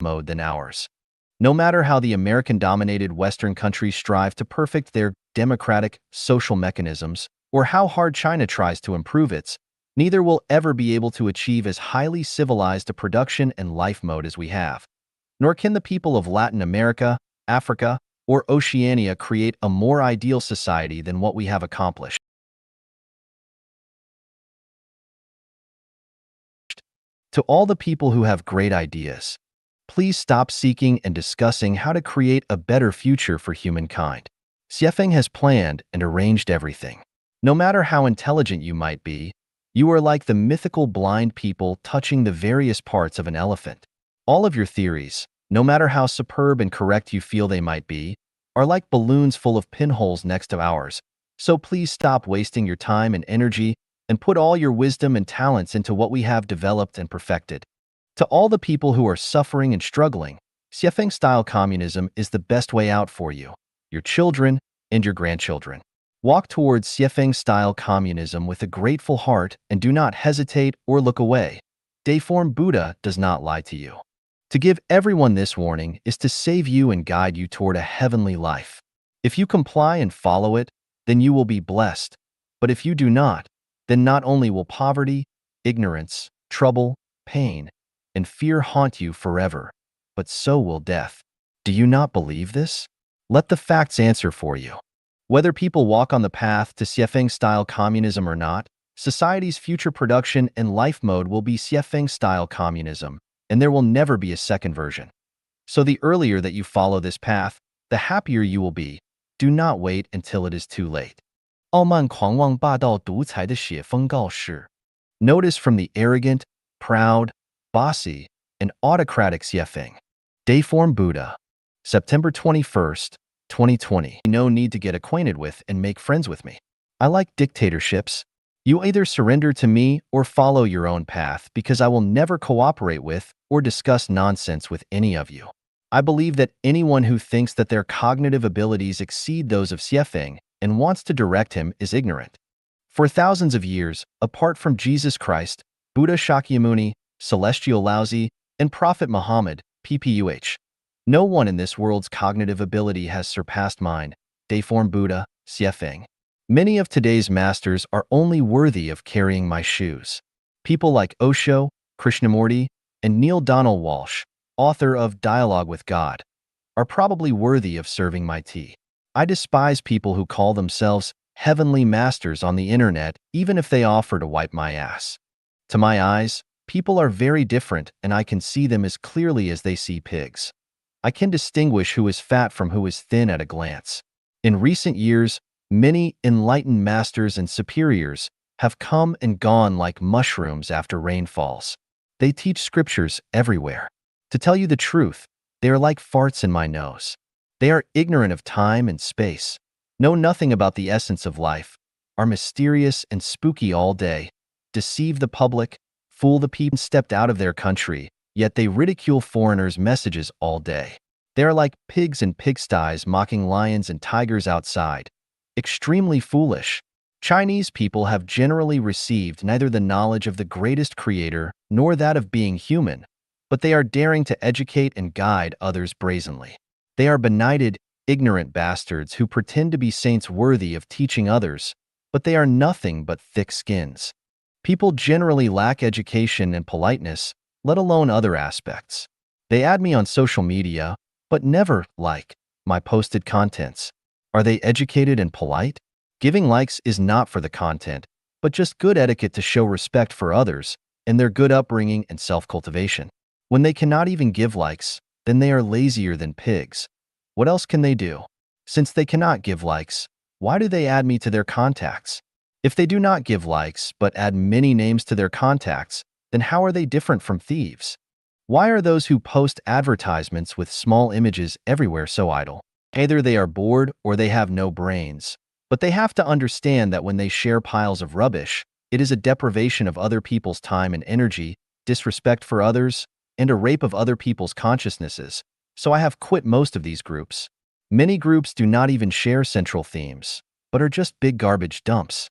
mode than ours. No matter how the American-dominated Western countries strive to perfect their democratic social mechanisms, or how hard China tries to improve its, neither will ever be able to achieve as highly civilized a production and life mode as we have. Nor can the people of Latin America, Africa, or Oceania create a more ideal society than what we have accomplished. To all the people who have great ideas, please stop seeking and discussing how to create a better future for humankind. Xuefeng has planned and arranged everything. No matter how intelligent you might be, you are like the mythical blind people touching the various parts of an elephant. All of your theories, no matter how superb and correct you feel they might be, are like balloons full of pinholes next to ours. So please stop wasting your time and energy and put all your wisdom and talents into what we have developed and perfected. To all the people who are suffering and struggling, Xuefeng-style communism is the best way out for you, your children, and your grandchildren. Walk towards Xuefeng-style communism with a grateful heart and do not hesitate or look away. Dayform Buddha does not lie to you. To give everyone this warning is to save you and guide you toward a heavenly life. If you comply and follow it, then you will be blessed. But if you do not, then not only will poverty, ignorance, trouble, pain, and fear haunt you forever, but so will death. Do you not believe this? Let the facts answer for you. Whether people walk on the path to Xuefeng-style communism or not, society's future production and life mode will be Xuefeng-style communism, and there will never be a second version. So the earlier that you follow this path, the happier you will be. Do not wait until it is too late. 傲慢狂妄霸道独裁的血风告示. Notice from the arrogant, proud, bossy, and autocratic Xuefeng. Dayform Buddha. September 21st, 2020. No need to get acquainted with and make friends with me. I like dictatorships. You either surrender to me or follow your own path because I will never cooperate with or discuss nonsense with any of you. I believe that anyone who thinks that their cognitive abilities exceed those of Xuefeng and wants to direct him is ignorant. For thousands of years, apart from Jesus Christ, Buddha Shakyamuni, Celestial Laozi, and Prophet Muhammad, PPUH, no one in this world's cognitive ability has surpassed mine, Dayform Buddha, Xuefeng. Many of today's masters are only worthy of carrying my shoes. People like Osho, Krishnamurti, and Neil Donald Walsh, author of Dialogue with God, are probably worthy of serving my tea. I despise people who call themselves heavenly masters on the internet, even if they offer to wipe my ass. To my eyes, people are very different, and I can see them as clearly as they see pigs. I can distinguish who is fat from who is thin at a glance. In recent years, many enlightened masters and superiors have come and gone like mushrooms after rain falls. They teach scriptures everywhere. To tell you the truth, they are like farts in my nose. They are ignorant of time and space, know nothing about the essence of life, are mysterious and spooky all day, deceive the public, fool the people stepped out of their country, yet they ridicule foreigners' messages all day. They are like pigs in pigsties mocking lions and tigers outside. Extremely foolish. Chinese people have generally received neither the knowledge of the greatest creator nor that of being human, but they are daring to educate and guide others brazenly. They are benighted, ignorant bastards who pretend to be saints worthy of teaching others, but they are nothing but thick skins. People generally lack education and politeness, let alone other aspects. They add me on social media, but never like my posted contents. Are they educated and polite? Giving likes is not for the content, but just good etiquette to show respect for others and their good upbringing and self-cultivation. When they cannot even give likes, then they are lazier than pigs. What else can they do? Since they cannot give likes, why do they add me to their contacts? If they do not give likes but add many names to their contacts, then how are they different from thieves? Why are those who post advertisements with small images everywhere so idle? Either they are bored or they have no brains. But they have to understand that when they share piles of rubbish, it is a deprivation of other people's time and energy, disrespect for others, and a rape of other people's consciousnesses. So I have quit most of these groups. Many groups do not even share central themes, but are just big garbage dumps.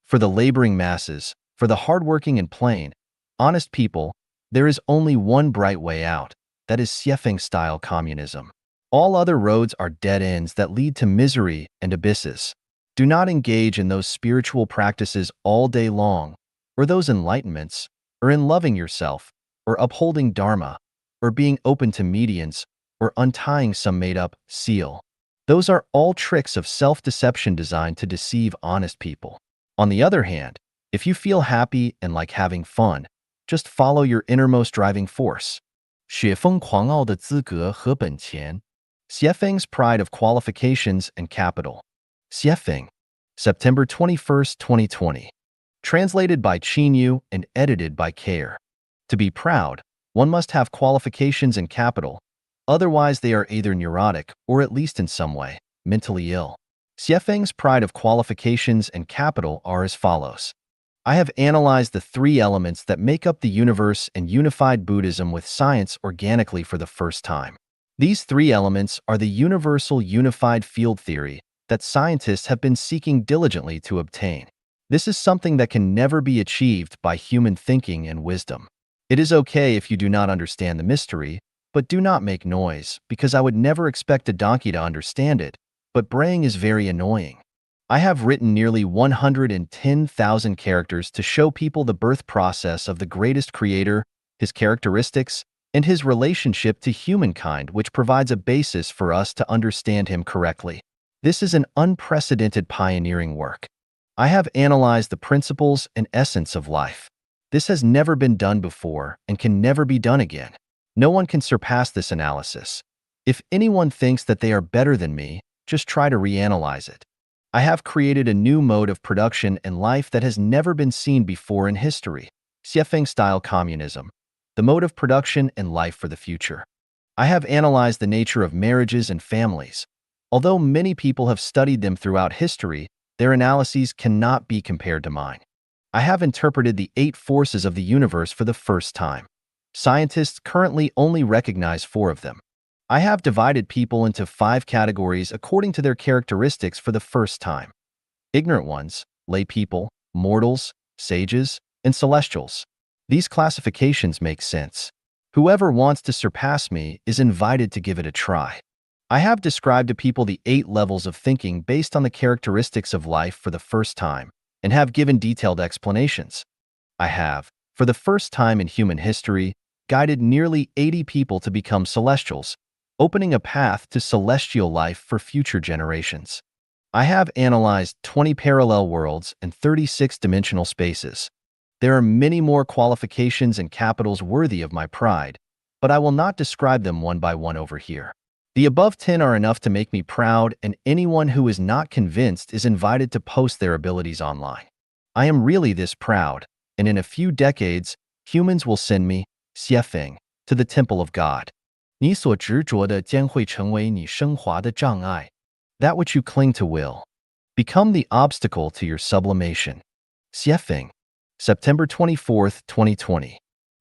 For the laboring masses, for the hardworking and plain, honest people, there is only one bright way out. That is Xuefeng-style communism. All other roads are dead ends that lead to misery and abysses. Do not engage in those spiritual practices all day long, or those enlightenments, or in loving yourself, or upholding dharma, or being open to medians, or untying some made-up seal. Those are all tricks of self-deception designed to deceive honest people. On the other hand, if you feel happy and like having fun, just follow your innermost driving force. 雪峰狂傲的资格和本钱 Xuefeng's pride of qualifications and capital. Xuefeng, September 21st, 2020. Translated by Qinyu and edited by Care. To be proud, one must have qualifications and capital, otherwise they are either neurotic or at least in some way, mentally ill. Xuefeng's pride of qualifications and capital are as follows. I have analyzed the three elements that make up the universe and unified Buddhism with science organically for the first time. These three elements are the universal unified field theory that scientists have been seeking diligently to obtain. This is something that can never be achieved by human thinking and wisdom. It is okay if you do not understand the mystery, but do not make noise, because I would never expect a donkey to understand it, but braying is very annoying. I have written nearly 110,000 characters to show people the birth process of the greatest creator, his characteristics, and his relationship to humankind, which provides a basis for us to understand him correctly. This is an unprecedented pioneering work. I have analyzed the principles and essence of life. This has never been done before and can never be done again. No one can surpass this analysis. If anyone thinks that they are better than me, just try to reanalyze it. I have created a new mode of production and life that has never been seen before in history. Xuefeng-style communism, the mode of production and life for the future. I have analyzed the nature of marriages and families. Although many people have studied them throughout history, their analyses cannot be compared to mine. I have interpreted the 8 forces of the universe for the first time. Scientists currently only recognize 4 of them. I have divided people into 5 categories according to their characteristics for the first time. Ignorant ones, lay people, mortals, sages, and celestials. These classifications make sense. Whoever wants to surpass me is invited to give it a try. I have described to people the 8 levels of thinking based on the characteristics of life for the first time, and have given detailed explanations. I have, for the first time in human history, guided nearly 80 people to become celestials, opening a path to celestial life for future generations. I have analyzed 20 parallel worlds and 36 dimensional spaces. There are many more qualifications and capitals worthy of my pride, but I will not describe them one by one over here. The above 10 are enough to make me proud, and anyone who is not convinced is invited to post their abilities online. I am really this proud, and in a few decades, humans will send me, Xuefeng, to the temple of God. 你所执着的将会成为你升华的障碍. That which you cling to will become the obstacle to your sublimation. Xuefeng, September 24th, 2020.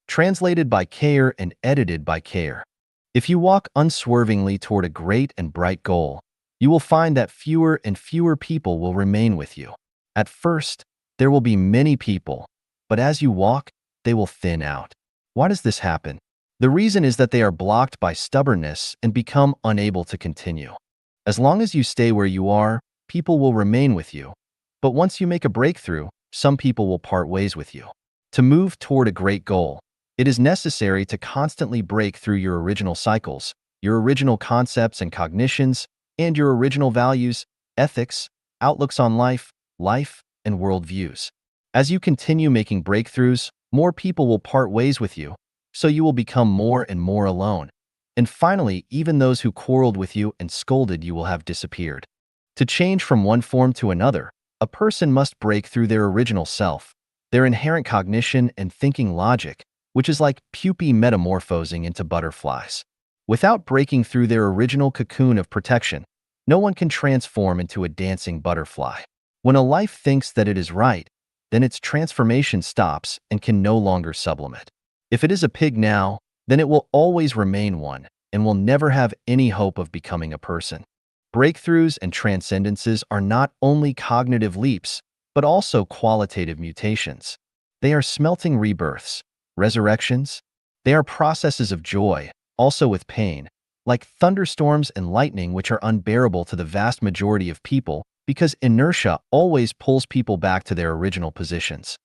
Translated by Care and edited by Care. If you walk unswervingly toward a great and bright goal, you will find that fewer and fewer people will remain with you. At first, there will be many people, but as you walk, they will thin out. Why does this happen? The reason is that they are blocked by stubbornness and become unable to continue. As long as you stay where you are, people will remain with you. But once you make a breakthrough, some people will part ways with you. To move toward a great goal, it is necessary to constantly break through your original cycles, your original concepts and cognitions, and your original values, ethics, outlooks on life, and worldviews. As you continue making breakthroughs, more people will part ways with you, so you will become more and more alone. And finally, even those who quarreled with you and scolded you will have disappeared. To change from one form to another, a person must break through their original self, their inherent cognition and thinking logic, which is like pupae metamorphosing into butterflies. Without breaking through their original cocoon of protection, no one can transform into a dancing butterfly. When a life thinks that it is right, then its transformation stops and can no longer sublimate. If it is a pig now, then it will always remain one and will never have any hope of becoming a person. Breakthroughs and transcendences are not only cognitive leaps, but also qualitative mutations. They are smelting rebirths, resurrections. They are processes of joy, also with pain, like thunderstorms and lightning, which are unbearable to the vast majority of people because inertia always pulls people back to their original positions.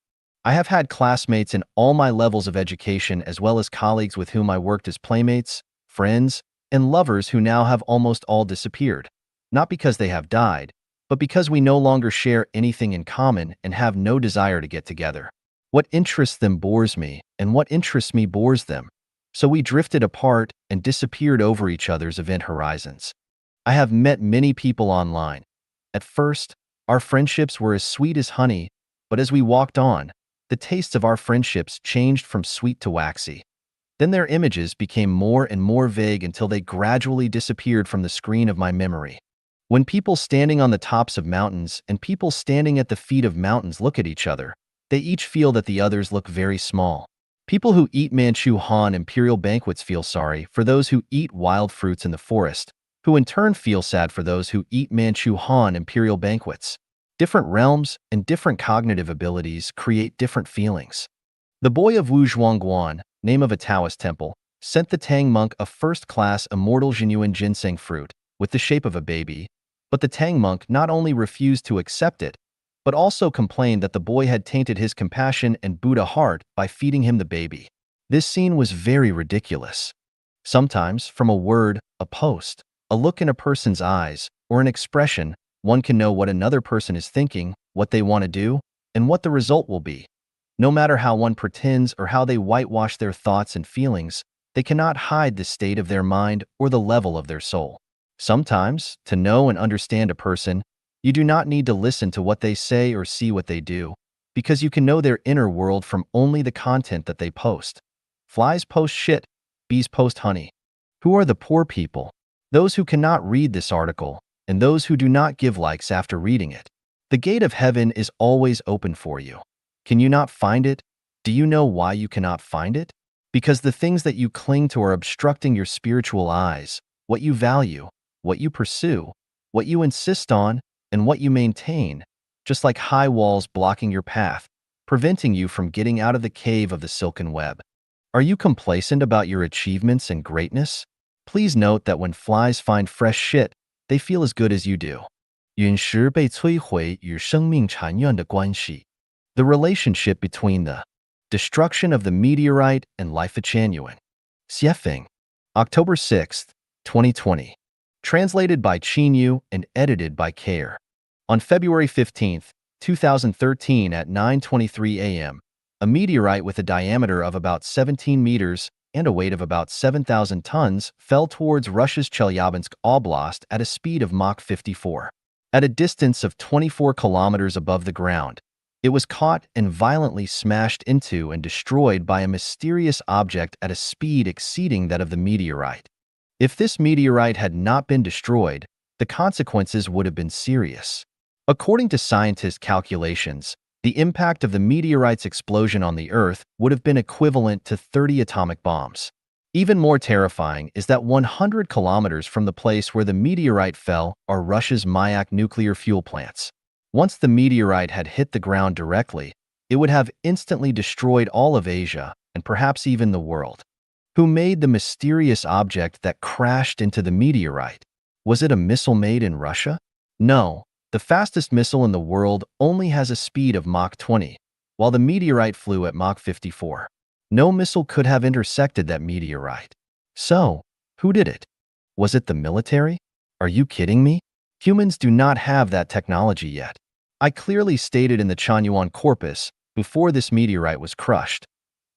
I have had classmates in all my levels of education as well as colleagues with whom I worked as playmates, friends, and lovers who now have almost all disappeared. Not because they have died, but because we no longer share anything in common and have no desire to get together. What interests them bores me, and what interests me bores them. So we drifted apart and disappeared over each other's event horizons. I have met many people online. At first, our friendships were as sweet as honey, but as we walked on, the tastes of our friendships changed from sweet to waxy. Then their images became more and more vague until they gradually disappeared from the screen of my memory. When people standing on the tops of mountains and people standing at the feet of mountains look at each other, they each feel that the others look very small. People who eat Manchu Han imperial banquets feel sorry for those who eat wild fruits in the forest, who in turn feel sad for those who eat Manchu Han imperial banquets. Different realms and different cognitive abilities create different feelings. The boy of Wu Zhuangguan, name of a Taoist temple, sent the Tang monk a first-class immortal genuine ginseng fruit with the shape of a baby, but the Tang monk not only refused to accept it, but also complained that the boy had tainted his compassion and Buddha heart by feeding him the baby. This scene was very ridiculous. Sometimes, from a word, a post, a look in a person's eyes, or an expression, one can know what another person is thinking, what they want to do, and what the result will be. No matter how one pretends or how they whitewash their thoughts and feelings, they cannot hide the state of their mind or the level of their soul. Sometimes, to know and understand a person, you do not need to listen to what they say or see what they do, because you can know their inner world from only the content that they post. Flies post shit, bees post honey. Who are the poor people? Those who cannot read this article, and those who do not give likes after reading it. The gate of heaven is always open for you. Can you not find it? Do you know why you cannot find it? Because the things that you cling to are obstructing your spiritual eyes, what you value, what you pursue, what you insist on, and what you maintain, just like high walls blocking your path, preventing you from getting out of the cave of the silken web. Are you complacent about your achievements and greatness? Please note that when flies find fresh shit, they feel as good as you do. 陨石被摧毁与生命残愿的关系. The relationship between the destruction of the meteorite and life of Saint Xuefeng. October 6, 2020. Translated by Qinyu and edited by Care. On February 15, 2013 at 9:23 a.m., a meteorite with a diameter of about 17 meters and a weight of about 7,000 tons fell towards Russia's Chelyabinsk Oblast at a speed of Mach 54. At a distance of 24 kilometers above the ground, it was caught and violently smashed into and destroyed by a mysterious object at a speed exceeding that of the meteorite. If this meteorite had not been destroyed, the consequences would have been serious. According to scientists' calculations, the impact of the meteorite's explosion on the Earth would have been equivalent to 30 atomic bombs. Even more terrifying is that 100 kilometers from the place where the meteorite fell are Russia's Mayak nuclear fuel plants. Once the meteorite had hit the ground directly, it would have instantly destroyed all of Asia and perhaps even the world. Who made the mysterious object that crashed into the meteorite? Was it a missile made in Russia? No, the fastest missile in the world only has a speed of Mach 20, while the meteorite flew at Mach 54. No missile could have intersected that meteorite. So, who did it? Was it the military? Are you kidding me? Humans do not have that technology yet. I clearly stated in the Chanyuan corpus, before this meteorite was crushed,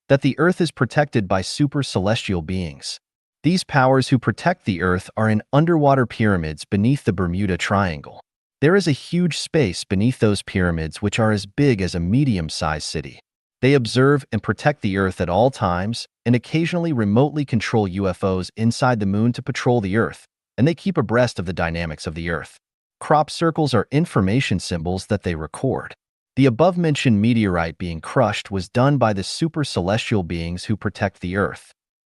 that the Earth is protected by super-celestial beings. These powers who protect the Earth are in underwater pyramids beneath the Bermuda Triangle. There is a huge space beneath those pyramids which are as big as a medium-sized city. They observe and protect the Earth at all times and occasionally remotely control UFOs inside the moon to patrol the Earth, and they keep abreast of the dynamics of the Earth. Crop circles are information symbols that they record. The above-mentioned meteorite being crushed was done by the super-celestial beings who protect the Earth.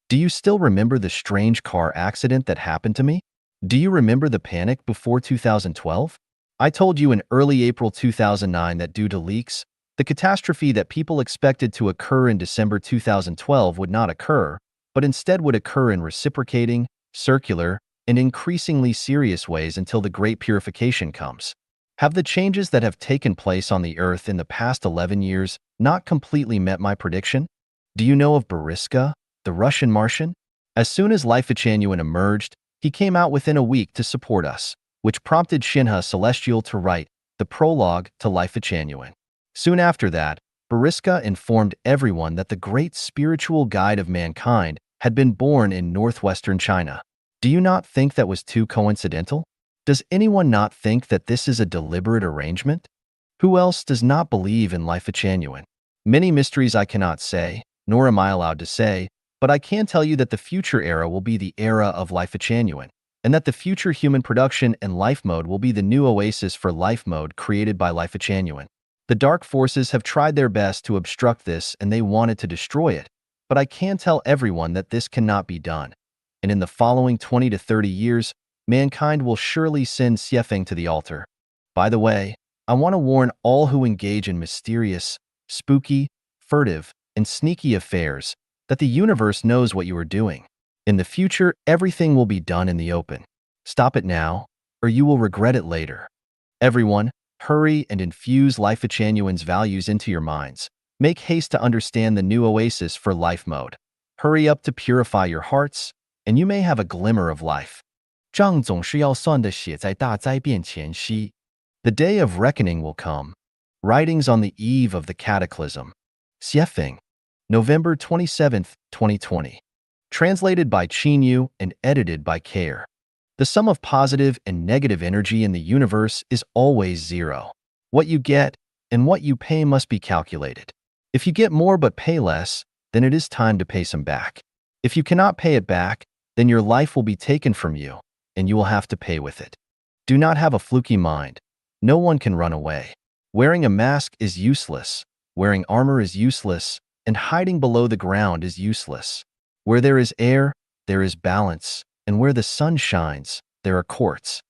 Do you still remember the strange car accident that happened to me? Do you remember the panic before 2012? I told you in early April 2009 that due to leaks, the catastrophe that people expected to occur in December 2012 would not occur, but instead would occur in reciprocating, circular, and increasingly serious ways until the great purification comes. Have the changes that have taken place on the Earth in the past 11 years not completely met my prediction? Do you know of Boriska, the Russian Martian? As soon as Life-Genuine emerged, he came out within a week to support us, which prompted Shinha Celestial to write the prologue to Life-Genuine. Soon after that, Boriska informed everyone that the great spiritual guide of mankind had been born in northwestern China. Do you not think that was too coincidental? Does anyone not think that this is a deliberate arrangement? Who else does not believe in Life-Genuine? Many mysteries I cannot say, nor am I allowed to say, but I can tell you that the future era will be the era of Life-Genuine, and that the future human production and life mode will be the new oasis for life mode created by Life-Genuine. The dark forces have tried their best to obstruct this and they wanted to destroy it, but I can tell everyone that this cannot be done. And in the following 20 to 30 years, mankind will surely send Xuefeng to the altar. By the way, I want to warn all who engage in mysterious, spooky, furtive, and sneaky affairs that the universe knows what you are doing. In the future, everything will be done in the open. Stop it now, or you will regret it later. Everyone, hurry and infuse Life-Genuine's values into your minds. Make haste to understand the new oasis for life mode. Hurry up to purify your hearts, and you may have a glimmer of life. 账总是要算的写在大灾变前夕. The day of reckoning will come. Writings on the eve of the cataclysm. Xuefeng, November 27, 2020. Translated by Qinyu and edited by Care. The sum of positive and negative energy in the universe is always zero. What you get and what you pay must be calculated. If you get more but pay less, then it is time to pay some back. If you cannot pay it back, then your life will be taken from you, and you will have to pay with it. Do not have a fluky mind. No one can run away. Wearing a mask is useless. Wearing armor is useless, and hiding below the ground is useless. Where there is air, there is balance, and where the sun shines, there are courts.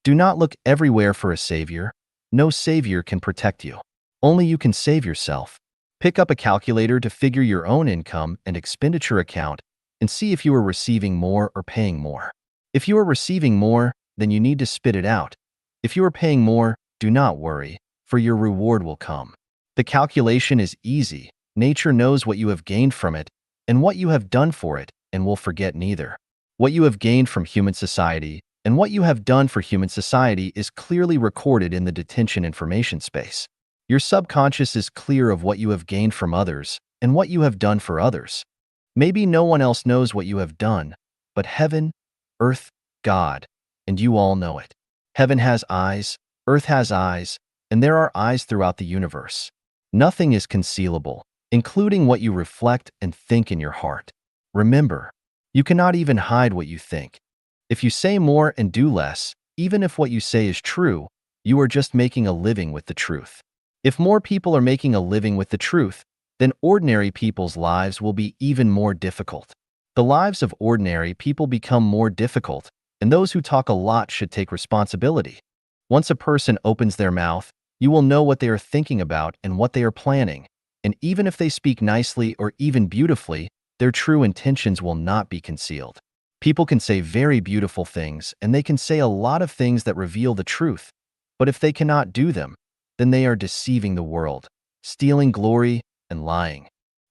Do not look everywhere for a savior. No savior can protect you. Only you can save yourself. Pick up a calculator to figure your own income and expenditure account and see if you are receiving more or paying more. If you are receiving more, then you need to spit it out. If you are paying more, do not worry, for your reward will come. The calculation is easy. Nature knows what you have gained from it and what you have done for it, and will forget neither. What you have gained from human society and what you have done for human society is clearly recorded in the detention information space. Your subconscious is clear of what you have gained from others and what you have done for others. Maybe no one else knows what you have done, but heaven, earth, God, and you all know it. Heaven has eyes, earth has eyes, and there are eyes throughout the universe. Nothing is concealable, including what you reflect and think in your heart. Remember, you cannot even hide what you think. If you say more and do less, even if what you say is true, you are just making a living with the truth. If more people are making a living with the truth, then ordinary people's lives will be even more difficult. The lives of ordinary people become more difficult, and those who talk a lot should take responsibility. Once a person opens their mouth, you will know what they are thinking about and what they are planning, and even if they speak nicely or even beautifully, their true intentions will not be concealed. People can say very beautiful things, and they can say a lot of things that reveal the truth, but if they cannot do them, then they are deceiving the world, stealing glory, and lying.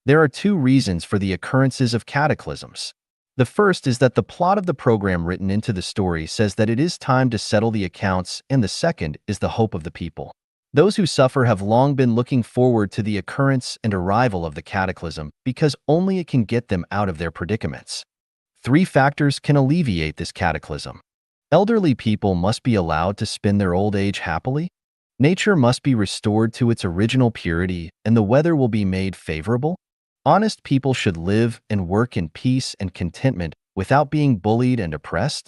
There are two reasons for the occurrences of cataclysms. The first is that the plot of the program written into the story says that it is time to settle the accounts, and the second is the hope of the people. Those who suffer have long been looking forward to the occurrence and arrival of the cataclysm because only it can get them out of their predicaments. 3 factors can alleviate this cataclysm. Elderly people must be allowed to spend their old age happily. Nature must be restored to its original purity, and the weather will be made favorable. Honest people should live and work in peace and contentment without being bullied and oppressed.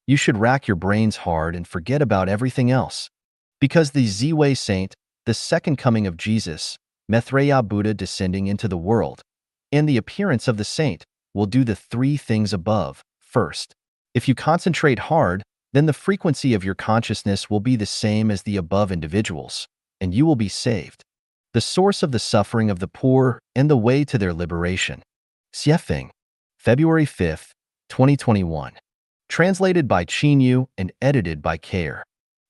You should rack your brains hard and forget about everything else. Because the Ziwei Saint, the second coming of Jesus, Maitreya Buddha descending into the world, and the appearance of the saint will do the 3 things above. First, if you concentrate hard, then the frequency of your consciousness will be the same as the above individuals, and you will be saved. The source of the suffering of the poor and the way to their liberation. Xuefeng, February 5th, 2021. Translated by Chinyu and edited by Care.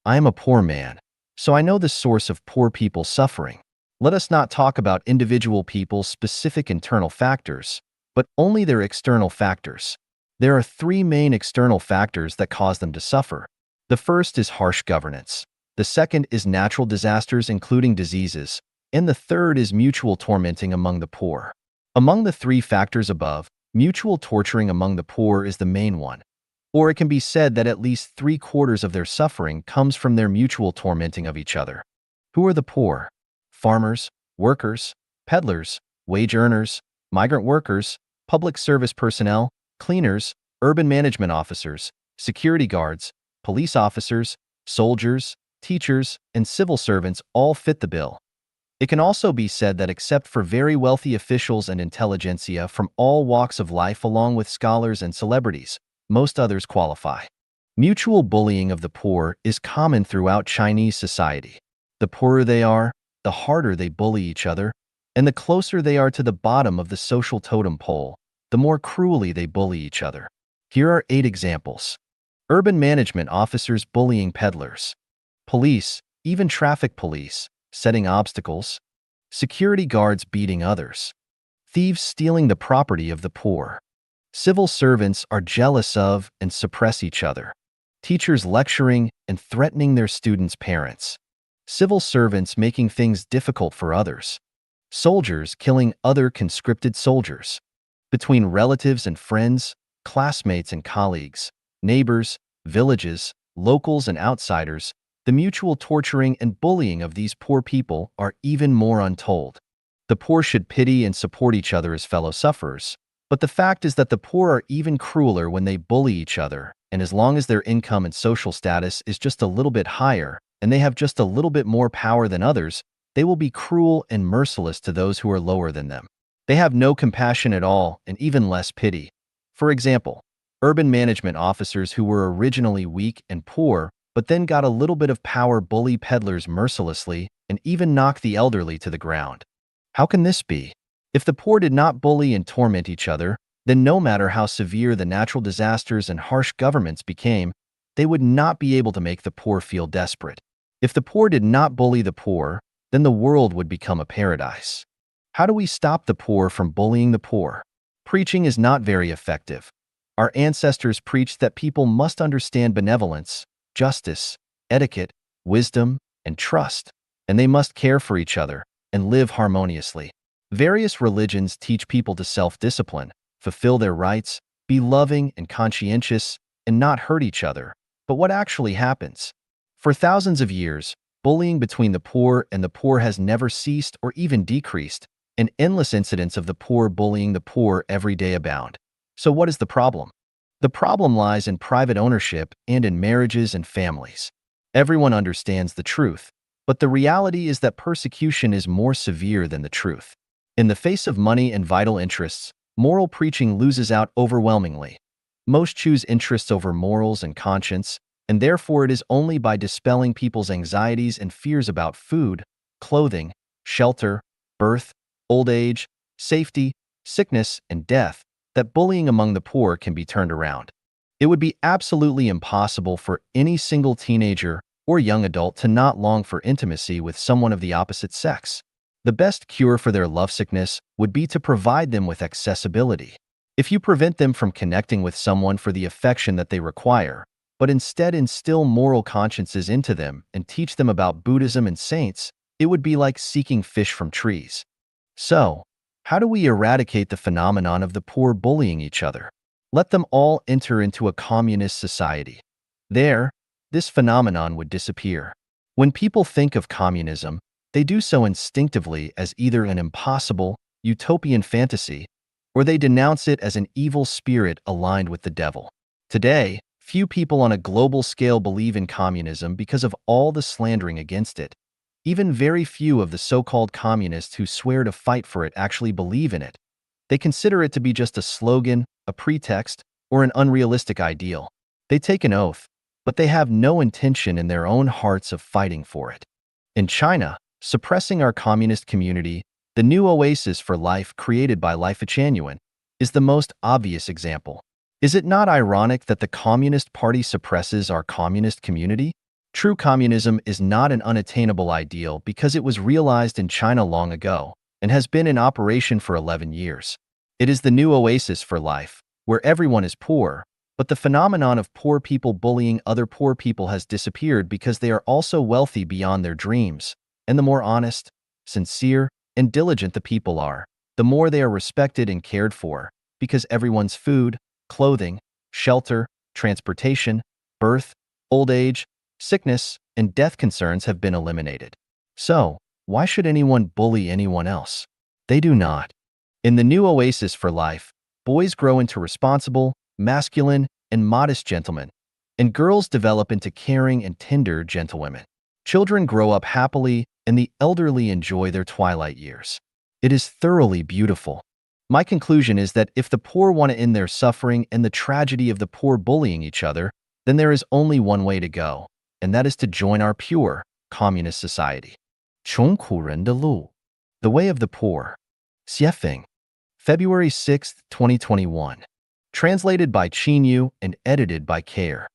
I am a poor man, so I know the source of poor people's suffering. Let us not talk about individual people's specific internal factors, but only their external factors. There are three main external factors that cause them to suffer. The first is harsh governance. The second is natural disasters, including diseases. And the third is mutual tormenting among the poor. Among the three factors above, mutual torturing among the poor is the main one. Or it can be said that at least 3/4 of their suffering comes from their mutual tormenting of each other. Who are the poor? Farmers, workers, peddlers, wage earners, migrant workers, public service personnel, cleaners, urban management officers, security guards, police officers, soldiers, teachers, and civil servants all fit the bill. It can also be said that except for very wealthy officials and intelligentsia from all walks of life along with scholars and celebrities, most others qualify. Mutual bullying of the poor is common throughout Chinese society. The poorer they are, the harder they bully each other, and the closer they are to the bottom of the social totem pole, the more cruelly they bully each other. Here are 8 examples. Urban management officers bullying peddlers. Police, even traffic police, setting obstacles. Security guards beating others. Thieves stealing the property of the poor. Civil servants are jealous of and suppress each other. Teachers lecturing and threatening their students' parents. Civil servants making things difficult for others. Soldiers killing other conscripted soldiers. Between relatives and friends, classmates and colleagues, neighbors, villages, locals and outsiders, the mutual torturing and bullying of these poor people are even more untold. The poor should pity and support each other as fellow sufferers, but the fact is that the poor are even crueler when they bully each other, and as long as their income and social status is just a little bit higher, and they have just a little bit more power than others, they will be cruel and merciless to those who are lower than them. They have no compassion at all and even less pity. For example, urban management officers who were originally weak and poor but then got a little bit of power bully peddlers mercilessly and even knock the elderly to the ground. How can this be? If the poor did not bully and torment each other, then no matter how severe the natural disasters and harsh governments became, they would not be able to make the poor feel desperate. If the poor did not bully the poor, then the world would become a paradise. How do we stop the poor from bullying the poor? Preaching is not very effective. Our ancestors preached that people must understand benevolence, justice, etiquette, wisdom, and trust, and they must care for each other and live harmoniously. Various religions teach people to self-discipline, fulfill their rights, be loving and conscientious, and not hurt each other. But what actually happens? For thousands of years, bullying between the poor and the poor has never ceased or even decreased, and endless incidents of the poor bullying the poor every day abound. So what is the problem? The problem lies in private ownership and in marriages and families. Everyone understands the truth, but the reality is that persecution is more severe than the truth. In the face of money and vital interests, moral preaching loses out overwhelmingly. Most choose interests over morals and conscience, and therefore it is only by dispelling people's anxieties and fears about food, clothing, shelter, birth, old age, safety, sickness, and death that bullying among the poor can be turned around. It would be absolutely impossible for any single teenager or young adult to not long for intimacy with someone of the opposite sex. The best cure for their lovesickness would be to provide them with accessibility. If you prevent them from connecting with someone for the affection that they require, but instead instill moral consciences into them and teach them about Buddhism and saints, it would be like seeking fish from trees. So, how do we eradicate the phenomenon of the poor bullying each other? Let them all enter into a communist society. There, this phenomenon would disappear. When people think of communism, they do so instinctively as either an impossible, utopian fantasy, or they denounce it as an evil spirit aligned with the devil. Today, few people on a global scale believe in communism because of all the slandering against it. Even very few of the so-called communists who swear to fight for it actually believe in it. They consider it to be just a slogan, a pretext, or an unrealistic ideal. They take an oath, but they have no intention in their own hearts of fighting for it. In China, suppressing our communist community, the new oasis for life created by Saint Xuefeng, is the most obvious example. Is it not ironic that the Communist Party suppresses our communist community? True communism is not an unattainable ideal because it was realized in China long ago and has been in operation for 11 years. It is the new oasis for life, where everyone is poor, but the phenomenon of poor people bullying other poor people has disappeared because they are also wealthy beyond their dreams, and the more honest, sincere, and diligent the people are, the more they are respected and cared for, because everyone's food, clothing, shelter, transportation, birth, old age, sickness, and death concerns have been eliminated. So, why should anyone bully anyone else? They do not. In the new oasis for life, boys grow into responsible, masculine, and modest gentlemen, and girls develop into caring and tender gentlewomen. Children grow up happily, and the elderly enjoy their twilight years. It is thoroughly beautiful. My conclusion is that if the poor want to end their suffering and the tragedy of the poor bullying each other, then there is only one way to go, and that is to join our pure, communist society. 穷苦人的路, The Way of the Poor. Xuefeng. February 6, 2021. Translated by Qinyu and edited by Care.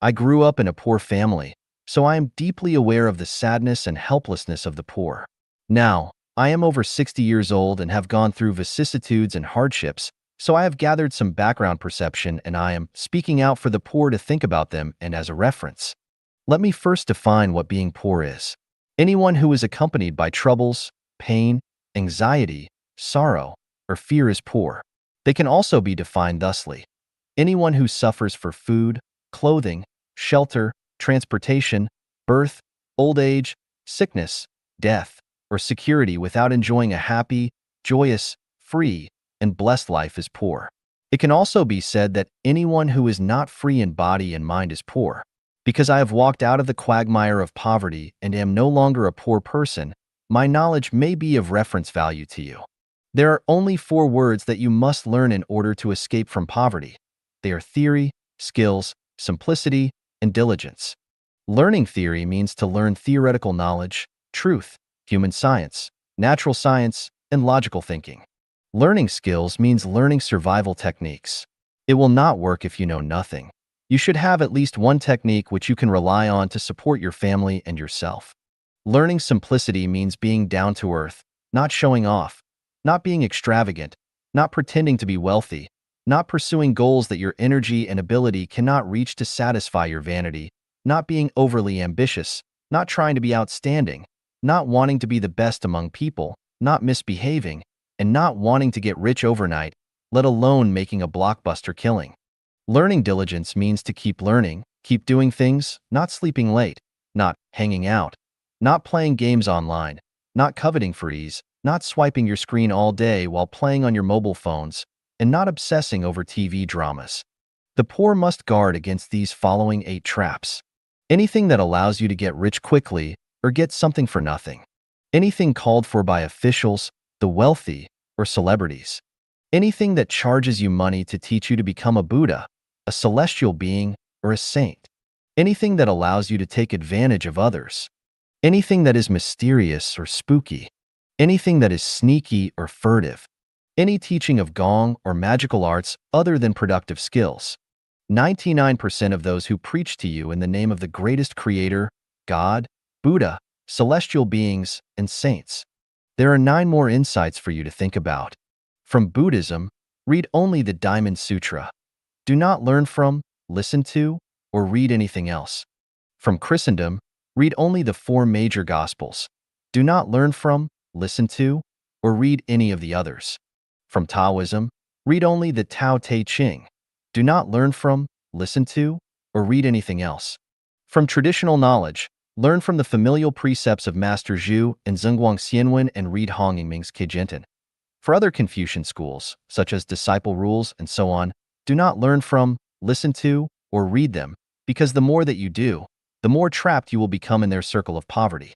I grew up in a poor family, so I am deeply aware of the sadness and helplessness of the poor. Now, I am over 60 years old and have gone through vicissitudes and hardships, so I have gathered some background perception and I am speaking out for the poor to think about them and as a reference. Let me first define what being poor is. Anyone who is accompanied by troubles, pain, anxiety, sorrow, or fear is poor. They can also be defined thusly. Anyone who suffers for food, clothing, shelter, transportation, birth, old age, sickness, death, or security without enjoying a happy, joyous, free, and blessed life is poor. It can also be said that anyone who is not free in body and mind is poor. Because I have walked out of the quagmire of poverty and am no longer a poor person, my knowledge may be of reference value to you. There are only 4 words that you must learn in order to escape from poverty. They are theory, skills, simplicity, and diligence. Learning theory means to learn theoretical knowledge, truth, human science, natural science, and logical thinking. Learning skills means learning survival techniques. It will not work if you know nothing. You should have at least one technique which you can rely on to support your family and yourself. Learning simplicity means being down to earth, not showing off, not being extravagant, not pretending to be wealthy, not pursuing goals that your energy and ability cannot reach to satisfy your vanity, not being overly ambitious, not trying to be outstanding, not wanting to be the best among people, not misbehaving, and not wanting to get rich overnight, let alone making a blockbuster killing. Learning diligence means to keep learning, keep doing things, not sleeping late, not hanging out, not playing games online, not coveting for ease, not swiping your screen all day while playing on your mobile phones, and not obsessing over TV dramas. The poor must guard against these following 8 traps. Anything that allows you to get rich quickly or get something for nothing. Anything called for by officials, the wealthy, or celebrities. Anything that charges you money to teach you to become a Buddha, a celestial being, or a saint. Anything that allows you to take advantage of others. Anything that is mysterious or spooky. Anything that is sneaky or furtive. Any teaching of gong or magical arts other than productive skills. 99% of those who preach to you in the name of the greatest creator, God, Buddha, celestial beings, and saints. There are 9 more insights for you to think about. From Buddhism, read only the Diamond Sutra. Do not learn from, listen to, or read anything else. From Christendom, read only the 4 major Gospels. Do not learn from, listen to, or read any of the others. From Taoism, read only the Tao Te Ching. Do not learn from, listen to, or read anything else. From traditional knowledge, learn from the familial precepts of Master Zhu and Zhenguang Xianwen and read Hong Yingming's Keijinten. For other Confucian schools, such as disciple rules and so on, do not learn from, listen to, or read them, because the more that you do, the more trapped you will become in their circle of poverty.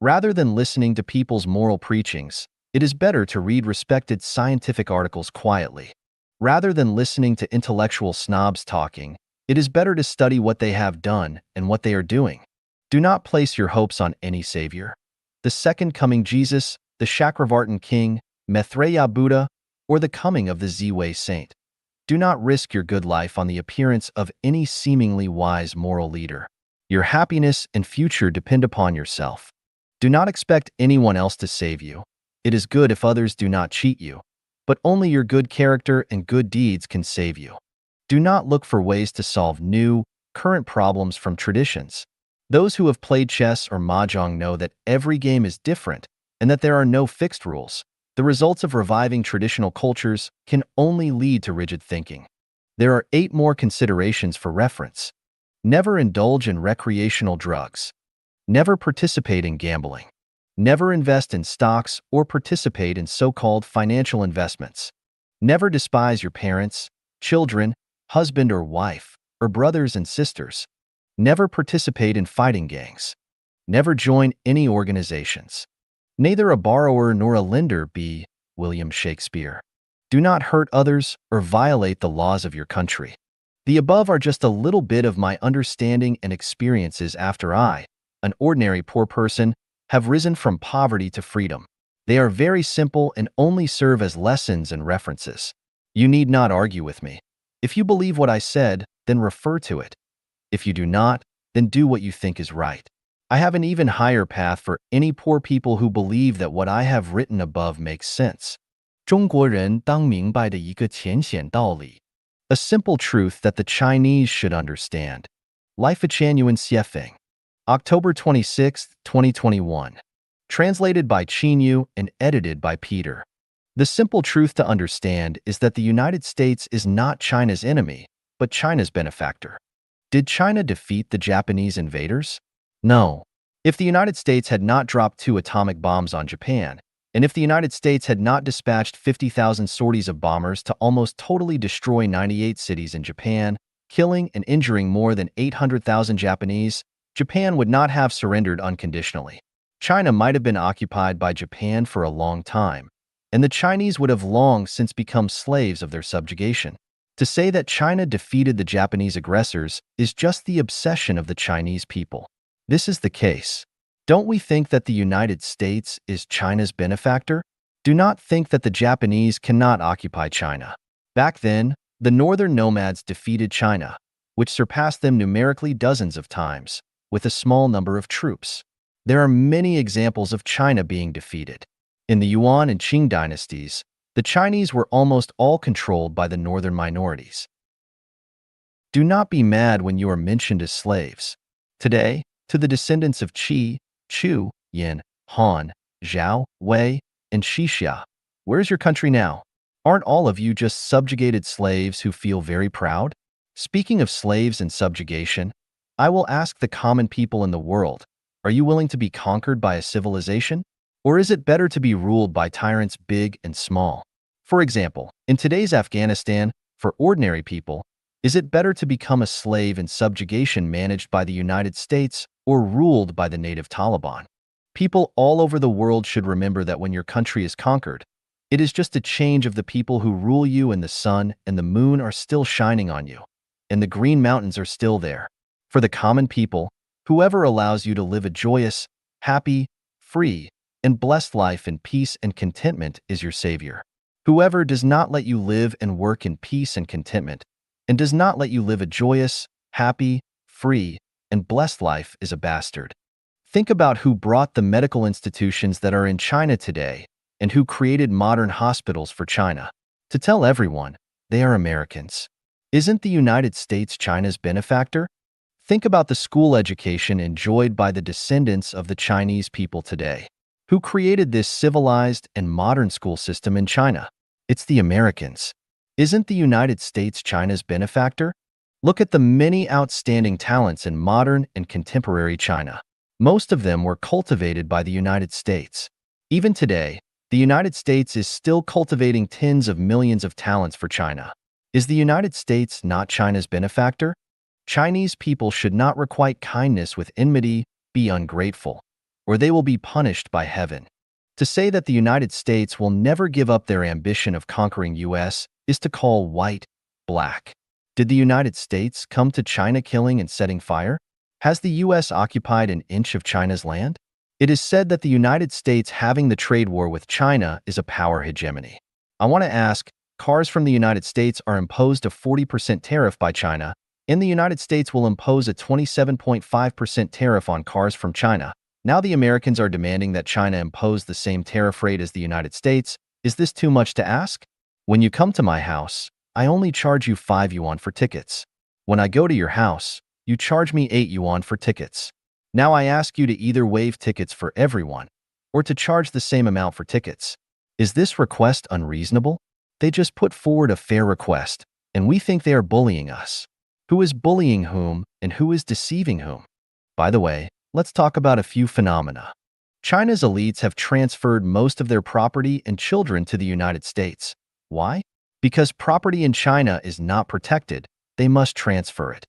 Rather than listening to people's moral preachings, it is better to read respected scientific articles quietly. Rather than listening to intellectual snobs talking, it is better to study what they have done and what they are doing. Do not place your hopes on any savior. The second coming Jesus, the Chakravartin King, Maitreya Buddha, or the coming of the Ziwei saint. Do not risk your good life on the appearance of any seemingly wise moral leader. Your happiness and future depend upon yourself. Do not expect anyone else to save you. It is good if others do not cheat you, but only your good character and good deeds can save you. Do not look for ways to solve new, current problems from traditions. Those who have played chess or mahjong know that every game is different and that there are no fixed rules. The results of reviving traditional cultures can only lead to rigid thinking. There are 8 more considerations for reference. Never indulge in recreational drugs. Never participate in gambling. Never invest in stocks or participate in so-called financial investments. Never despise your parents, children, husband or wife, or brothers and sisters. Never participate in fighting gangs. Never join any organizations. Neither a borrower nor a lender be William Shakespeare. Do not hurt others or violate the laws of your country. The above are just a little bit of my understanding and experiences after I, an ordinary poor person, have risen from poverty to freedom. They are very simple and only serve as lessons and references. You need not argue with me. If you believe what I said, then refer to it. If you do not, then do what you think is right. I have an even higher path for any poor people who believe that what I have written above makes sense. 中国人当明白的一个浅显道理. A simple truth that the Chinese should understand. Life of Saint Xuefeng. October 26, 2021. Translated by Chinyu and edited by Peter. The simple truth to understand is that the United States is not China's enemy, but China's benefactor. Did China defeat the Japanese invaders? No. If the United States had not dropped 2 atomic bombs on Japan, and if the United States had not dispatched 50,000 sorties of bombers to almost totally destroy 98 cities in Japan, killing and injuring more than 800,000 Japanese, Japan would not have surrendered unconditionally. China might have been occupied by Japan for a long time, and the Chinese would have long since become slaves of their subjugation. To say that China defeated the Japanese aggressors is just the obsession of the Chinese people. This is the case. Don't we think that the United States is China's benefactor? Do not think that the Japanese cannot occupy China. Back then, the northern nomads defeated China, which surpassed them numerically dozens of times, with a small number of troops. There are many examples of China being defeated. In the Yuan and Qing dynasties, the Chinese were almost all controlled by the northern minorities. Do not be mad when you are mentioned as slaves. Today, to the descendants of Qi, Chu, Yin, Han, Zhao, Wei, and Xixia, where's your country now? Aren't all of you just subjugated slaves who feel very proud? Speaking of slaves and subjugation, I will ask the common people in the world, are you willing to be conquered by a civilization? Or is it better to be ruled by tyrants big and small? For example, in today's Afghanistan, for ordinary people, is it better to become a slave in subjugation managed by the United States or ruled by the native Taliban? People all over the world should remember that when your country is conquered, it is just a change of the people who rule you, and the sun and the moon are still shining on you, and the green mountains are still there. For the common people, whoever allows you to live a joyous, happy, free, and blessed life in peace and contentment is your savior. Whoever does not let you live and work in peace and contentment, and does not let you live a joyous, happy, free, and blessed life is a bastard. Think about who brought the medical institutions that are in China today and who created modern hospitals for China. To tell everyone, they are Americans. Isn't the United States China's benefactor? Think about the school education enjoyed by the descendants of the Chinese people today. Who created this civilized and modern school system in China? It's the Americans. Isn't the United States China's benefactor? Look at the many outstanding talents in modern and contemporary China. Most of them were cultivated by the United States. Even today, the United States is still cultivating tens of millions of talents for China. Is the United States not China's benefactor? Chinese people should not requite kindness with enmity, be ungrateful, or they will be punished by heaven. To say that the United States will never give up their ambition of conquering US is to call white black. Did the United States come to China killing and setting fire? Has the US occupied an inch of China's land? It is said that the United States having the trade war with China is a power hegemony. I want to ask, cars from the United States are imposed a 40% tariff by China, and the United States will impose a 27.5% tariff on cars from China. Now the Americans are demanding that China impose the same tariff rate as the United States. Is this too much to ask? When you come to my house, I only charge you 5 yuan for tickets. When I go to your house, you charge me 8 yuan for tickets. Now I ask you to either waive tickets for everyone or to charge the same amount for tickets. Is this request unreasonable? They just put forward a fair request, and we think they are bullying us. Who is bullying whom and who is deceiving whom? By the way, let's talk about a few phenomena. China's elites have transferred most of their property and children to the United States. Why? Because property in China is not protected, they must transfer it.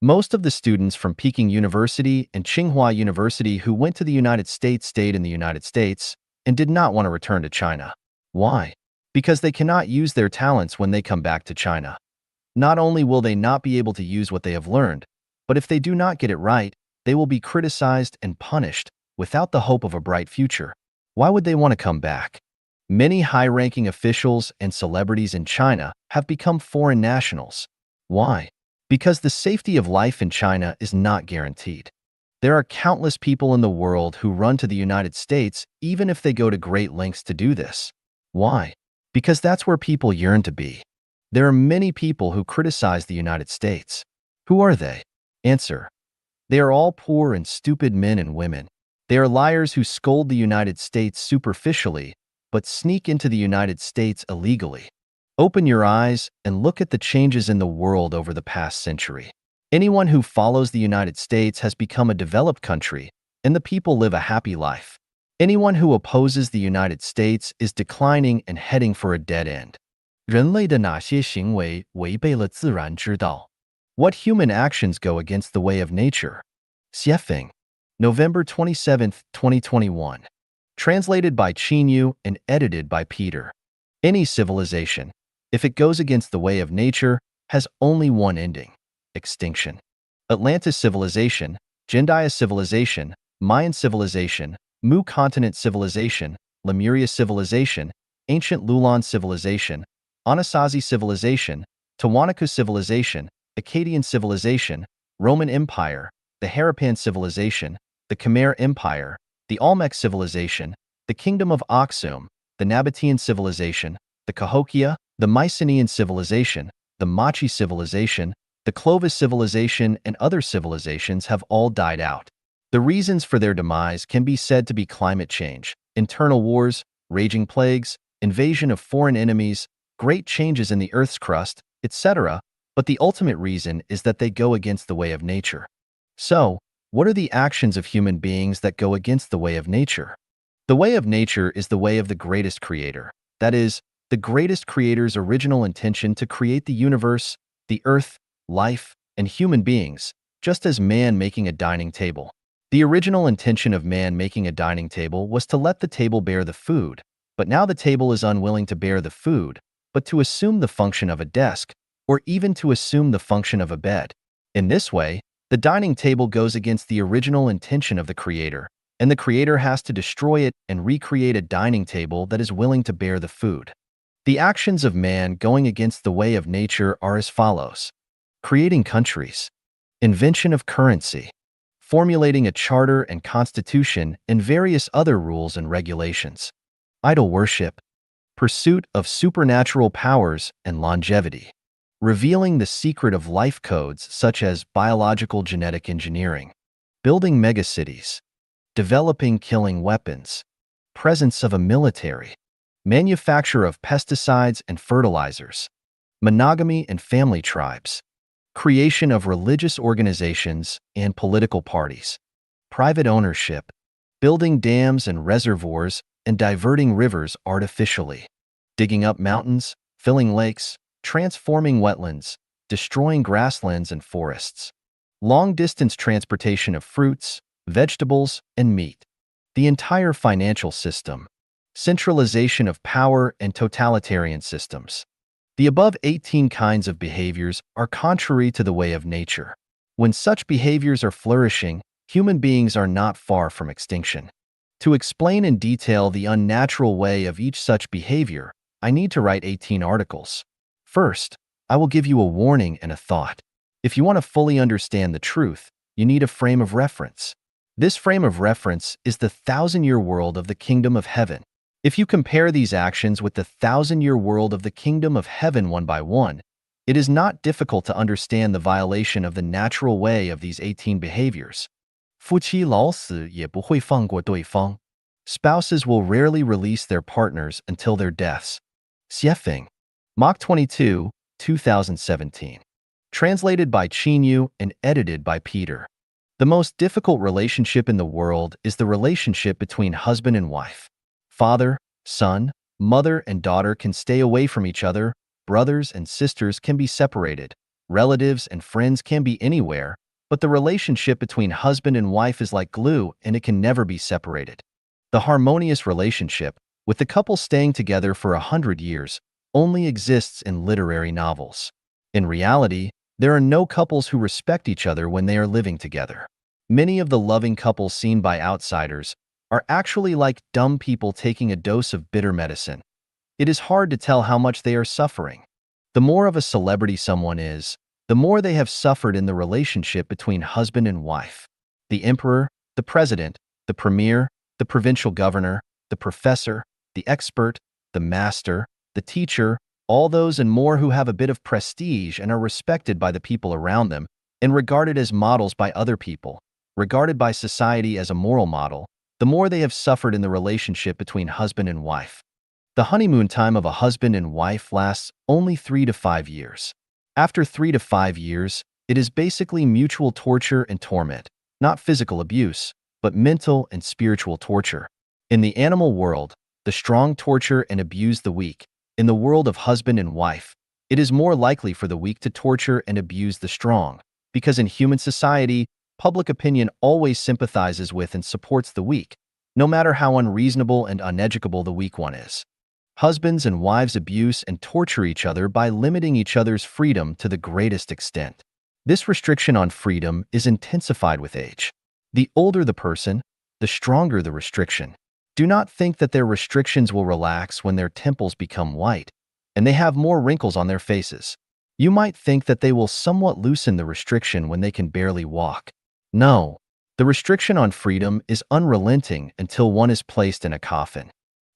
Most of the students from Peking University and Tsinghua University who went to the United States stayed in the United States and did not want to return to China. Why? Because they cannot use their talents when they come back to China. Not only will they not be able to use what they have learned, but if they do not get it right, they will be criticized and punished without the hope of a bright future. Why would they want to come back? Many high-ranking officials and celebrities in China have become foreign nationals. Why? Because the safety of life in China is not guaranteed. There are countless people in the world who run to the United States even if they go to great lengths to do this. Why? Because that's where people yearn to be. There are many people who criticize the United States. Who are they? Answer: they are all poor and stupid men and women. They are liars who scold the United States superficially, but sneak into the United States illegally. Open your eyes and look at the changes in the world over the past century. Anyone who follows the United States has become a developed country, and the people live a happy life. Anyone who opposes the United States is declining and heading for a dead end. 人类的哪些行为违背了自然之道? What human actions go against the way of nature? Xuefeng, November 27, 2021. Translated by Qinyu and edited by Peter. Any civilization, if it goes against the way of nature, has only one ending: extinction. Atlantis civilization, Gendaya civilization, Mayan civilization, Mu continent civilization, Lemuria civilization, ancient Lulan civilization, Anasazi civilization, Tiwanaku civilization, Akkadian civilization, Roman Empire, the Harappan civilization, the Khmer Empire, the Olmec civilization, the Kingdom of Aksum, the Nabatean civilization, the Cahokia, the Mycenaean civilization, the Machi civilization, the Clovis civilization, and other civilizations have all died out. The reasons for their demise can be said to be climate change, internal wars, raging plagues, invasion of foreign enemies, great changes in the Earth's crust, etc., but the ultimate reason is that they go against the way of nature. So, what are the actions of human beings that go against the way of nature? The way of nature is the way of the greatest creator, that is, the greatest creator's original intention to create the universe, the earth, life, and human beings, just as man making a dining table. The original intention of man making a dining table was to let the table bear the food, but now the table is unwilling to bear the food, but to assume the function of a desk, or even to assume the function of a bed. In this way, the dining table goes against the original intention of the creator, and the creator has to destroy it and recreate a dining table that is willing to bear the food. The actions of man going against the way of nature are as follows: creating countries, invention of currency, formulating a charter and constitution and various other rules and regulations, idol worship, pursuit of supernatural powers and longevity, revealing the secret of life codes such as biological genetic engineering, building megacities, developing killing weapons, presence of a military, manufacture of pesticides and fertilizers, monogamy and family tribes, creation of religious organizations and political parties, private ownership, building dams and reservoirs and diverting rivers artificially, digging up mountains, filling lakes, transforming wetlands, destroying grasslands and forests, long-distance transportation of fruits, vegetables, and meat, the entire financial system, centralization of power and totalitarian systems. The above 18 kinds of behaviors are contrary to the way of nature. When such behaviors are flourishing, human beings are not far from extinction. To explain in detail the unnatural way of each such behavior, I need to write 18 articles. First, I will give you a warning and a thought. If you want to fully understand the truth, you need a frame of reference. This frame of reference is the thousand-year world of the kingdom of heaven. If you compare these actions with the thousand-year world of the kingdom of heaven one by one, it is not difficult to understand the violation of the natural way of these 18 behaviors. 夫妻老死也不会放过对方. Spouses will rarely release their partners until their deaths. Xuefeng. Mach 22, 2017. Translated by Yu and edited by Peter. The most difficult relationship in the world is the relationship between husband and wife. Father, son, mother, and daughter can stay away from each other, brothers and sisters can be separated, relatives and friends can be anywhere, but the relationship between husband and wife is like glue and it can never be separated. The harmonious relationship, with the couple staying together for 100 years, only exists in literary novels. In reality, there are no couples who respect each other when they are living together. Many of the loving couples seen by outsiders are actually like dumb people taking a dose of bitter medicine. It is hard to tell how much they are suffering. The more of a celebrity someone is, the more they have suffered in the relationship between husband and wife. The emperor, the president, the premier, the provincial governor, the professor, the expert, the master, the teacher, all those and more who have a bit of prestige and are respected by the people around them and regarded as models by other people, regarded by society as a moral model, the more they have suffered in the relationship between husband and wife. The honeymoon time of a husband and wife lasts only 3 to 5 years. After 3 to 5 years, it is basically mutual torture and torment, not physical abuse, but mental and spiritual torture. In the animal world, the strong torture and abuse the weak. In the world of husband and wife, it is more likely for the weak to torture and abuse the strong, because in human society, public opinion always sympathizes with and supports the weak, no matter how unreasonable and uneducable the weak one is. Husbands and wives abuse and torture each other by limiting each other's freedom to the greatest extent. This restriction on freedom is intensified with age. The older the person, the stronger the restriction. Do not think that their restrictions will relax when their temples become white and they have more wrinkles on their faces. You might think that they will somewhat loosen the restriction when they can barely walk. No, the restriction on freedom is unrelenting until one is placed in a coffin.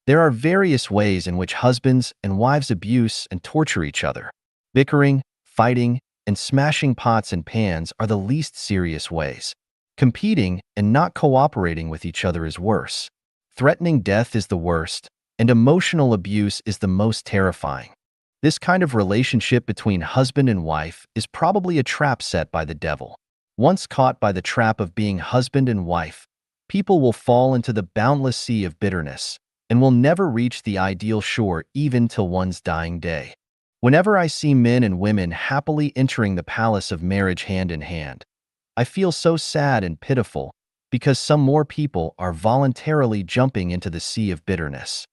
There are various ways in which husbands and wives abuse and torture each other. Bickering, fighting, and smashing pots and pans are the least serious ways. Competing and not cooperating with each other is worse. Threatening death is the worst, and emotional abuse is the most terrifying. This kind of relationship between husband and wife is probably a trap set by the devil. Once caught by the trap of being husband and wife, people will fall into the boundless sea of bitterness and will never reach the ideal shore even till one's dying day. Whenever I see men and women happily entering the palace of marriage hand in hand, I feel so sad and pitiful because some more people are voluntarily jumping into the sea of bitterness.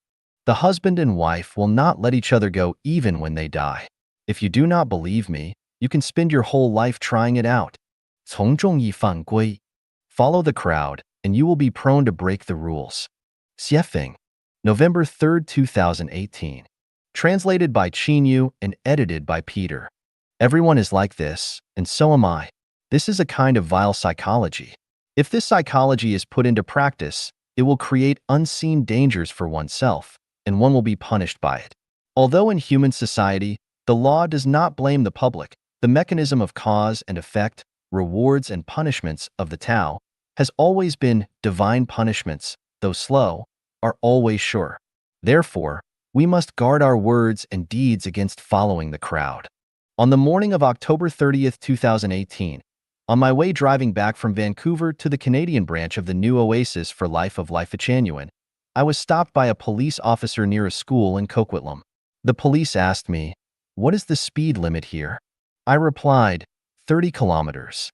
The husband and wife will not let each other go even when they die. If you do not believe me, you can spend your whole life trying it out. 从众一犯规. Follow the crowd, and you will be prone to break the rules. Xuefeng. November 3, 2018. Translated by Yu and edited by Peter. Everyone is like this, and so am I. This is a kind of vile psychology. If this psychology is put into practice, it will create unseen dangers for oneself, and one will be punished by it. Although in human society, the law does not blame the public, the mechanism of cause and effect, rewards and punishments of the Tao has always been divine punishments, though slow, are always sure. Therefore, we must guard our words and deeds against following the crowd. On the morning of October 30, 2018, on my way driving back from Vancouver to the Canadian branch of the new Oasis for Life of Life Saint, I was stopped by a police officer near a school in Coquitlam. The police asked me, "What is the speed limit here?" I replied, 30 kilometers.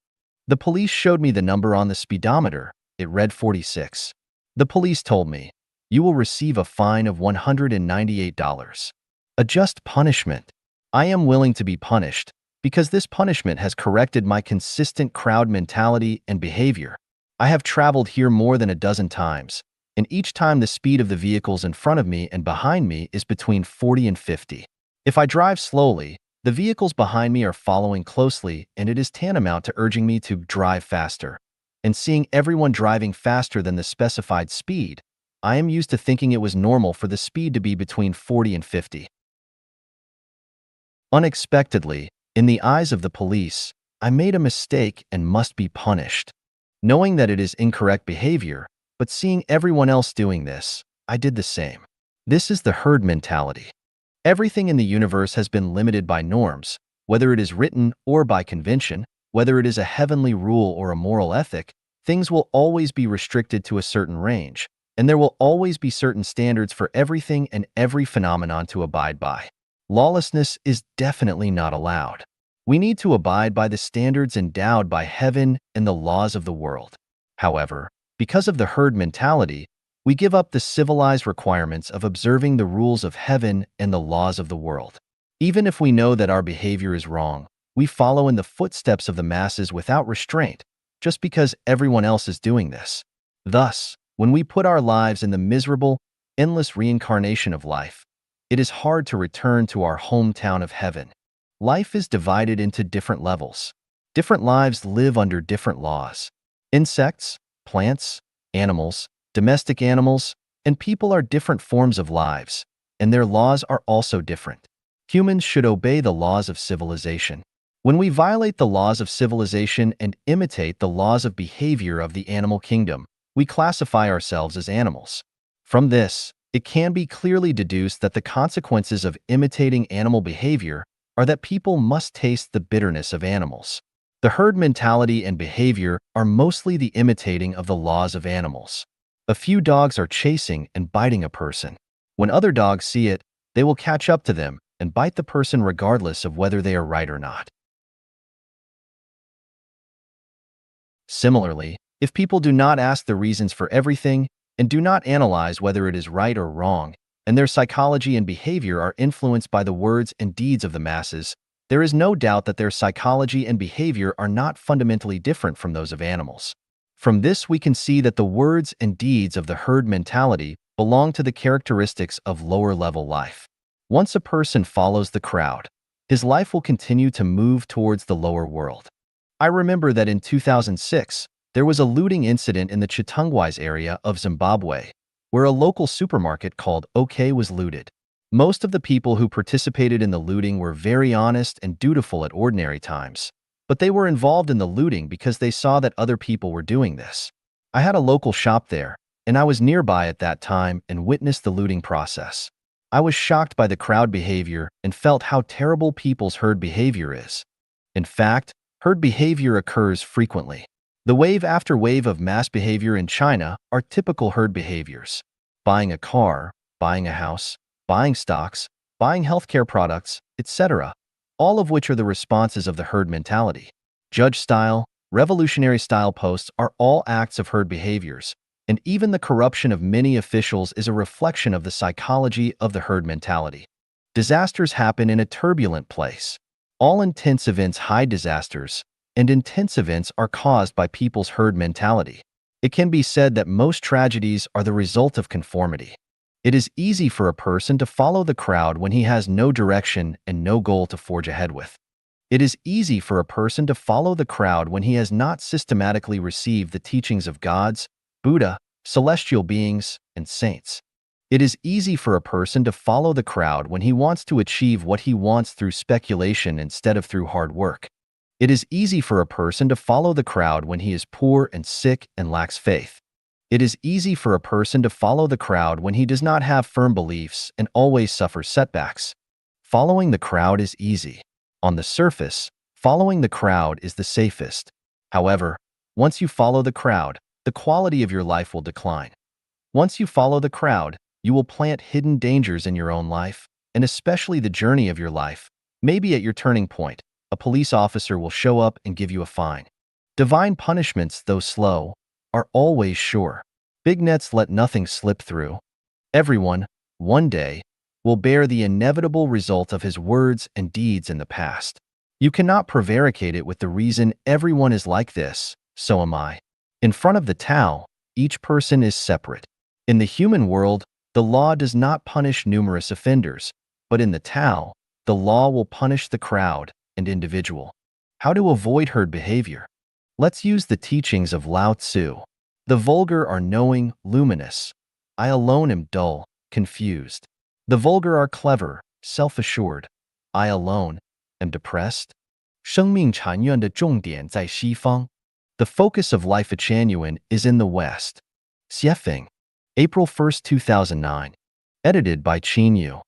The police showed me the number on the speedometer. It read 46. The police told me, "You will receive a fine of $198. A just punishment. I am willing to be punished, because this punishment has corrected my consistent crowd mentality and behavior. I have traveled here more than a dozen times, and each time the speed of the vehicles in front of me and behind me is between 40 and 50. If I drive slowly, the vehicles behind me are following closely, and it is tantamount to urging me to drive faster. And seeing everyone driving faster than the specified speed, I am used to thinking it was normal for the speed to be between 40 and 50. Unexpectedly, in the eyes of the police, I made a mistake and must be punished. Knowing that it is incorrect behavior, but seeing everyone else doing this, I did the same. This is the herd mentality. Everything in the universe has been limited by norms, whether it is written or by convention, whether it is a heavenly rule or a moral ethic. Things will always be restricted to a certain range, and there will always be certain standards for everything and every phenomenon to abide by. Lawlessness is definitely not allowed. We need to abide by the standards endowed by heaven and the laws of the world. However, because of the herd mentality, we give up the civilized requirements of observing the rules of heaven and the laws of the world. Even if we know that our behavior is wrong, we follow in the footsteps of the masses without restraint, just because everyone else is doing this. Thus, when we put our lives in the miserable, endless reincarnation of life, it is hard to return to our hometown of heaven. Life is divided into different levels. Different lives live under different laws. Insects, plants, animals, domestic animals, and people are different forms of lives, and their laws are also different. Humans should obey the laws of civilization. When we violate the laws of civilization and imitate the laws of behavior of the animal kingdom, we classify ourselves as animals. From this, it can be clearly deduced that the consequences of imitating animal behavior are that people must taste the bitterness of animals. The herd mentality and behavior are mostly the imitating of the laws of animals. A few dogs are chasing and biting a person. When other dogs see it, they will catch up to them and bite the person regardless of whether they are right or not. Similarly, if people do not ask the reasons for everything and do not analyze whether it is right or wrong, and their psychology and behavior are influenced by the words and deeds of the masses, there is no doubt that their psychology and behavior are not fundamentally different from those of animals. From this, we can see that the words and deeds of the herd mentality belong to the characteristics of lower-level life. Once a person follows the crowd, his life will continue to move towards the lower world. I remember that in 2006, there was a looting incident in the Chitungwais area of Zimbabwe, where a local supermarket called OK was looted. Most of the people who participated in the looting were very honest and dutiful at ordinary times, but they were involved in the looting because they saw that other people were doing this. I had a local shop there, and I was nearby at that time and witnessed the looting process. I was shocked by the crowd behavior and felt how terrible people's herd behavior is. In fact, herd behavior occurs frequently. The wave after wave of mass behavior in China are typical herd behaviors. Buying a car, buying a house, buying stocks, buying healthcare products, etc., all of which are the responses of the herd mentality. Judge-style, revolutionary-style posts are all acts of herd behaviors, and even the corruption of many officials is a reflection of the psychology of the herd mentality. Disasters happen in a turbulent place. All intense events hide disasters, and intense events are caused by people's herd mentality. It can be said that most tragedies are the result of conformity. It is easy for a person to follow the crowd when he has no direction and no goal to forge ahead with. It is easy for a person to follow the crowd when he has not systematically received the teachings of gods, Buddha, celestial beings, and saints. It is easy for a person to follow the crowd when he wants to achieve what he wants through speculation instead of through hard work. It is easy for a person to follow the crowd when he is poor and sick and lacks faith. It is easy for a person to follow the crowd when he does not have firm beliefs and always suffers setbacks. Following the crowd is easy. On the surface, following the crowd is the safest. However, once you follow the crowd, the quality of your life will decline. Once you follow the crowd, you will plant hidden dangers in your own life, and especially the journey of your life. Maybe at your turning point, a police officer will show up and give you a fine. Divine punishments, though slow, are always sure. Big nets let nothing slip through. Everyone, one day, will bear the inevitable result of his words and deeds in the past. You cannot prevaricate it with the reason everyone is like this, so am I. In front of the Tao, each person is separate. In the human world, the law does not punish numerous offenders, but in the Tao, the law will punish the crowd and individual. How to avoid herd behavior? Let's use the teachings of Lao Tzu. The vulgar are knowing, luminous. I alone am dull, confused. The vulgar are clever, self-assured. I alone am depressed. 生命禅院的重点在西方. The focus of Life of Chanyuan is in the West. Xuefeng, April 1st, 2009. Edited by Qin Yu.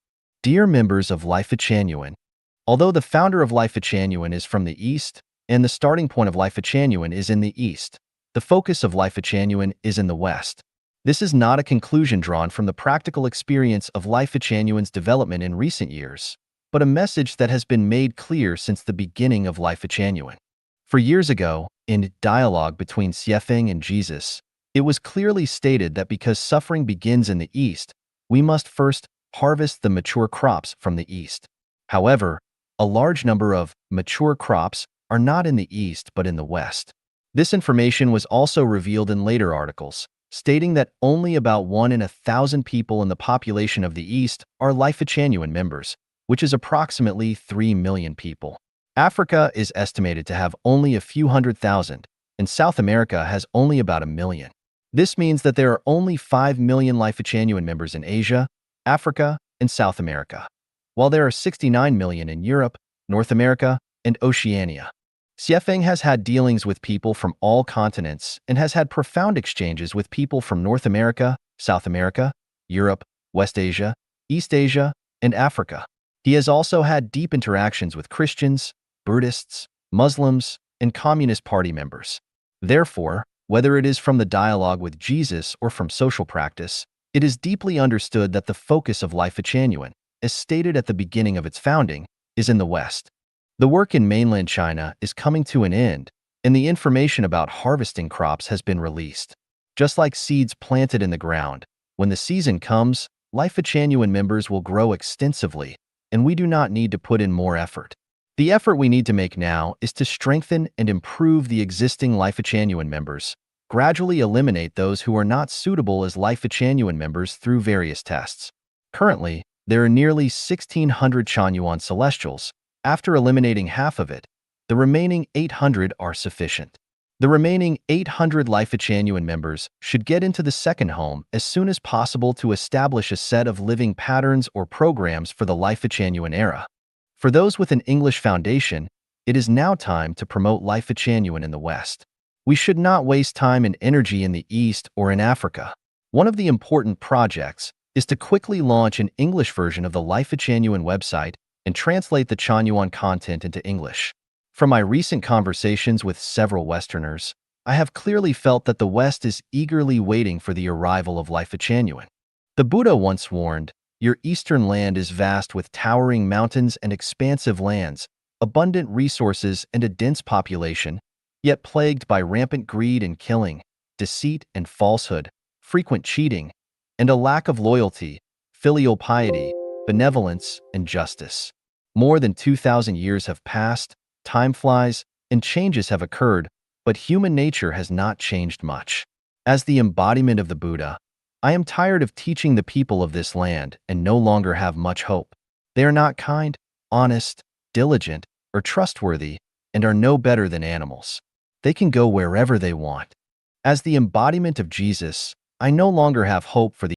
Dear members of Life of Chanyuan, although the founder of Life of Chanyuan is from the East, and the starting point of Life of Chanyuan is in the East, the focus of Life of Chanyuan is in the West. This is not a conclusion drawn from the practical experience of Life of Chanyuan's development in recent years, but a message that has been made clear since the beginning of Life of Chanyuan. For years ago, in dialogue between Xuefeng and Jesus, it was clearly stated that because suffering begins in the East, we must first harvest the mature crops from the East. However, a large number of mature crops are not in the East but in the West. This information was also revealed in later articles, stating that only about 1 in 1,000 people in the population of the East are Life of Chanyuan members, which is approximately 3 million people. Africa is estimated to have only a few 100,000, and South America has only about 1 million. This means that there are only 5 million Life of Chanyuan members in Asia, Africa, and South America, while there are 69 million in Europe, North America, and Oceania. Xuefeng has had dealings with people from all continents and has had profound exchanges with people from North America, South America, Europe, West Asia, East Asia, and Africa. He has also had deep interactions with Christians, Buddhists, Muslims, and Communist Party members. Therefore, whether it is from the dialogue with Jesus or from social practice, it is deeply understood that the focus of Life of Chanyuan, as stated at the beginning of its founding, is in the West. The work in mainland China is coming to an end, and the information about harvesting crops has been released. Just like seeds planted in the ground, when the season comes, Life of Chanyuan members will grow extensively, and we do not need to put in more effort. The effort we need to make now is to strengthen and improve the existing Life of Chanyuan members, gradually eliminate those who are not suitable as Life of Chanyuan members through various tests. Currently, there are nearly 1,600 Chanyuan Celestials. After eliminating half of it, the remaining 800 are sufficient. The remaining 800 Life of Chanyuan members should get into the second home as soon as possible to establish a set of living patterns or programs for the Life of Chanyuan era. For those with an English foundation, it is now time to promote Life of Chanyuan in the West. We should not waste time and energy in the East or in Africa. One of the important projects is to quickly launch an English version of the Life of Chanyuan website and translate the Chanyuan content into English. From my recent conversations with several Westerners, I have clearly felt that the West is eagerly waiting for the arrival of Life of Chanyuan. The Buddha once warned, "Your eastern land is vast with towering mountains and expansive lands, abundant resources and a dense population, yet plagued by rampant greed and killing, deceit and falsehood, frequent cheating, and a lack of loyalty, filial piety, benevolence, and justice." More than 2,000 years have passed, time flies, and changes have occurred, but human nature has not changed much. As the embodiment of the Buddha, I am tired of teaching the people of this land and no longer have much hope. They are not kind, honest, diligent, or trustworthy, and are no better than animals. They can go wherever they want. As the embodiment of Jesus, I no longer have hope for the